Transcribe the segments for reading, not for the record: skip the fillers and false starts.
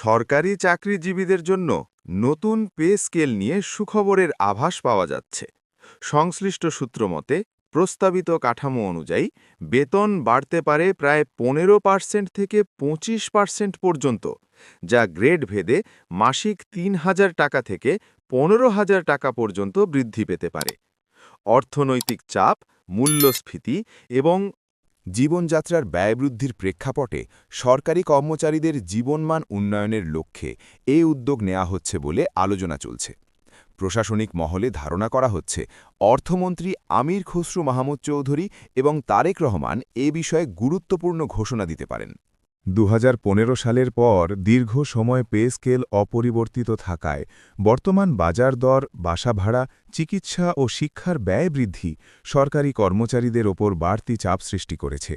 সরকারি চাকরিজীবীদের জন্য নতুন পে স্কেল নিয়ে সুখবরের আভাস পাওয়া যাচ্ছে। সংশ্লিষ্ট সূত্র মতে প্রস্তাবিত কাঠামো অনুযায়ী বেতন বাড়তে পারে প্রায় 15% থেকে 25% পর্যন্ত, যা গ্রেড ভেদে মাসিক ৩,০০০ টাকা থেকে ১৫,০০০ টাকা পর্যন্ত বৃদ্ধি পেতে পারে। অর্থনৈতিক চাপ, মূল্যস্ফীতি এবং জীবনযাত্রার ব্যয় বৃদ্ধির প্রেক্ষাপটে সরকারি কর্মচারীদের জীবনমান উন্নয়নের লক্ষ্যে এই উদ্যোগ নেওয়া হচ্ছে বলে আলোচনা চলছে। প্রশাসনিক মহলে ধারণা করা হচ্ছে অর্থমন্ত্রী আমির খসরু মাহমুদ চৌধুরী এবং তারেক রহমান এ বিষয়ে গুরুত্বপূর্ণ ঘোষণা দিতে পারেন। ২০১৫ সালের পর দীর্ঘ সময় পে স্কেল অপরিবর্তিত থাকায় বর্তমান বাজার দর, বাসা ভাড়া, চিকিৎসা ও শিক্ষার ব্যয় বৃদ্ধি সরকারি কর্মচারীদের ওপর বাড়তি চাপ সৃষ্টি করেছে।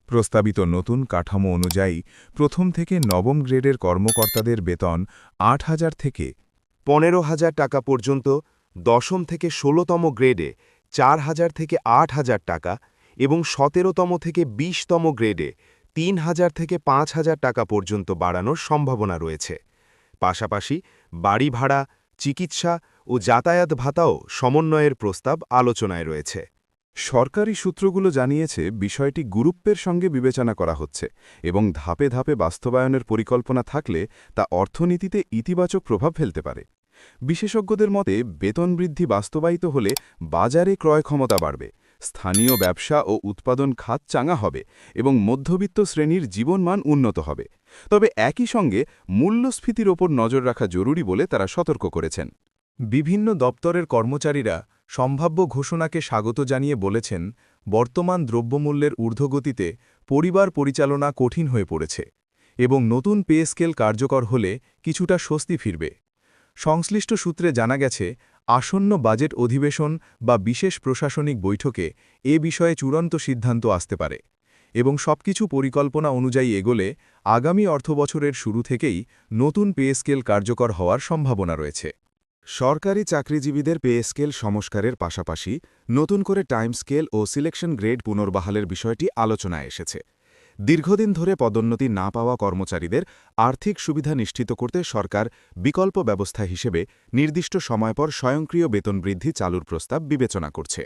প্রস্তাবিত নতুন কাঠামো অনুযায়ী প্রথম থেকে নবম গ্রেডের কর্মকর্তাদের বেতন ৮,০০০ থেকে ১৫,০০০ টাকা পর্যন্ত, দশম থেকে ১৬তম গ্রেডে ৪,০০০ থেকে ৮,০০০ টাকা এবং ১৭তম থেকে ২০তম গ্রেডে ৩,০০০ থেকে ৫,০০০ টাকা পর্যন্ত বাড়ানোর সম্ভাবনা রয়েছে। পাশাপাশি বাড়ি ভাড়া, চিকিৎসা ও যাতায়াত ভাতাও সমন্বয়ের প্রস্তাব আলোচনায় রয়েছে। সরকারি সূত্রগুলো জানিয়েছে বিষয়টি গুরুত্বের সঙ্গে বিবেচনা করা হচ্ছে এবং ধাপে ধাপে বাস্তবায়নের পরিকল্পনা থাকলে তা অর্থনীতিতে ইতিবাচক প্রভাব ফেলতে পারে। বিশেষজ্ঞদের মতে বেতন বৃদ্ধি বাস্তবায়িত হলে বাজারে ক্রয় ক্ষমতা বাড়বে, স্থানীয় ব্যবসা ও উৎপাদন খাত চাঙা হবে এবং মধ্যবিত্ত শ্রেণীর জীবনমান উন্নত হবে। তবে একই সঙ্গে মূল্যস্ফীতির ওপর নজর রাখা জরুরি বলে তারা সতর্ক করেছেন। বিভিন্ন দপ্তরের কর্মচারীরা সম্ভাব্য ঘোষণাকে স্বাগত জানিয়ে বলেছেন, বর্তমান দ্রব্যমূল্যের ঊর্ধ্বগতিতে পরিবার পরিচালনা কঠিন হয়ে পড়েছে এবং নতুন পে স্কেল কার্যকর হলে কিছুটা স্বস্তি ফিরবে। সংশ্লিষ্ট সূত্রে জানা গেছে, আসন্ন বাজেট অধিবেশন বা বিশেষ প্রশাসনিক বৈঠকে এ বিষয়ে চূড়ান্ত সিদ্ধান্ত আসতে পারে এবং সবকিছু পরিকল্পনা অনুযায়ী এগোলে আগামী অর্থবছরের শুরু থেকেই নতুন পে স্কেল কার্যকর হওয়ার সম্ভাবনা রয়েছে। সরকারি চাকরিজীবীদের পে স্কেল সংস্কারের পাশাপাশি নতুন করে টাইম স্কেল ও সিলেকশন গ্রেড পুনর্বহালের বিষয়টি আলোচনায় এসেছে। দীর্ঘদিন ধরে পদোন্নতি না পাওয়া কর্মচারীদের আর্থিক সুবিধা নিশ্চিত করতে সরকার বিকল্প ব্যবস্থা হিসেবে নির্দিষ্ট সময় পর স্বয়ংক্রিয় বেতন বৃদ্ধি চালুর প্রস্তাব বিবেচনা করছে।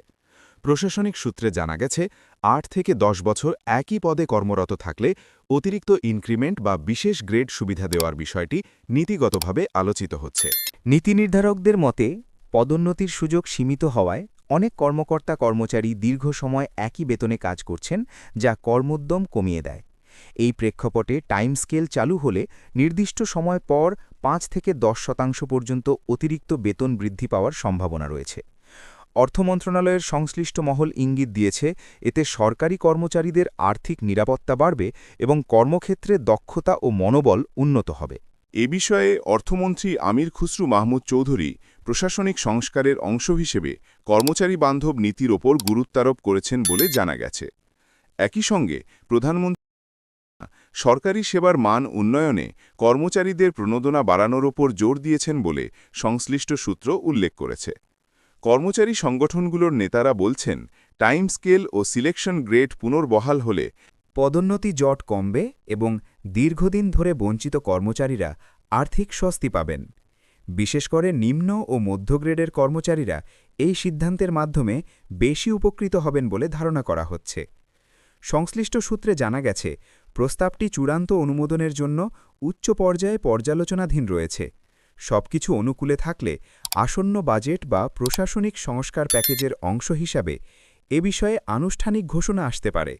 প্রশাসনিক সূত্রে জানা গেছে, ৮ থেকে ১০ বছর একই পদে কর্মরত থাকলে অতিরিক্ত ইনক্রিমেন্ট বা বিশেষ গ্রেড সুবিধা দেওয়ার বিষয়টি নীতিগতভাবে আলোচিত হচ্ছে। নীতি নির্ধারকদের মতে পদোন্নতির সুযোগ সীমিত হওয়ায় অনেক কর্মকর্তা-কর্মচারী দীর্ঘ সময় একই বেতনে কাজ করছেন, যা কর্মোদ্যম কমিয়ে দেয়। এই প্রেক্ষাপটে টাইম স্কেল চালু হলে নির্দিষ্ট সময় পর ৫ থেকে ১০% পর্যন্ত অতিরিক্ত বেতন বৃদ্ধি পাওয়ার সম্ভাবনা রয়েছে। অর্থ মন্ত্রণালয়ের সংশ্লিষ্ট মহল ইঙ্গিত দিয়েছে, এতে সরকারি কর্মচারীদের আর্থিক নিরাপত্তা বাড়বে এবং কর্মক্ষেত্রে দক্ষতা ও মনোবল উন্নত হবে। এ বিষয়ে অর্থমন্ত্রী আমির খসরু মাহমুদ চৌধুরী প্রশাসনিক সংস্কারের অংশ হিসেবে কর্মচারী বান্ধব নীতির ওপর গুরুত্বারোপ করেছেন বলে জানা গেছে। একই সঙ্গে প্রধানমন্ত্রী সরকারি সেবার মান উন্নয়নে কর্মচারীদের প্রণোদনা বাড়ানোর ওপর জোর দিয়েছেন বলে সংশ্লিষ্ট সূত্র উল্লেখ করেছে। কর্মচারী সংগঠনগুলোর নেতারা বলছেন, টাইম স্কেল ও সিলেকশন গ্রেড পুনর্বহাল হলে পদোন্নতি জট কমবে এবং দীর্ঘদিন ধরে বঞ্চিত কর্মচারীরা আর্থিক স্বস্তি পাবেন। বিশেষ করে নিম্ন ও মধ্য গ্রেডের কর্মচারীরা এই সিদ্ধান্তের মাধ্যমে বেশি উপকৃত হবেন বলে ধারণা করা হচ্ছে। সংশ্লিষ্ট সূত্রে জানা গেছে, প্রস্তাবটি চূড়ান্ত অনুমোদনের জন্য উচ্চ পর্যায়ে পর্যালোচনাধীন রয়েছে। সবকিছু অনুকূলে থাকলে আসন্ন বাজেট বা প্রশাসনিক সংস্কার প্যাকেজের অংশ হিসাবে এ বিষয়ে আনুষ্ঠানিক ঘোষণা আসতে পারে।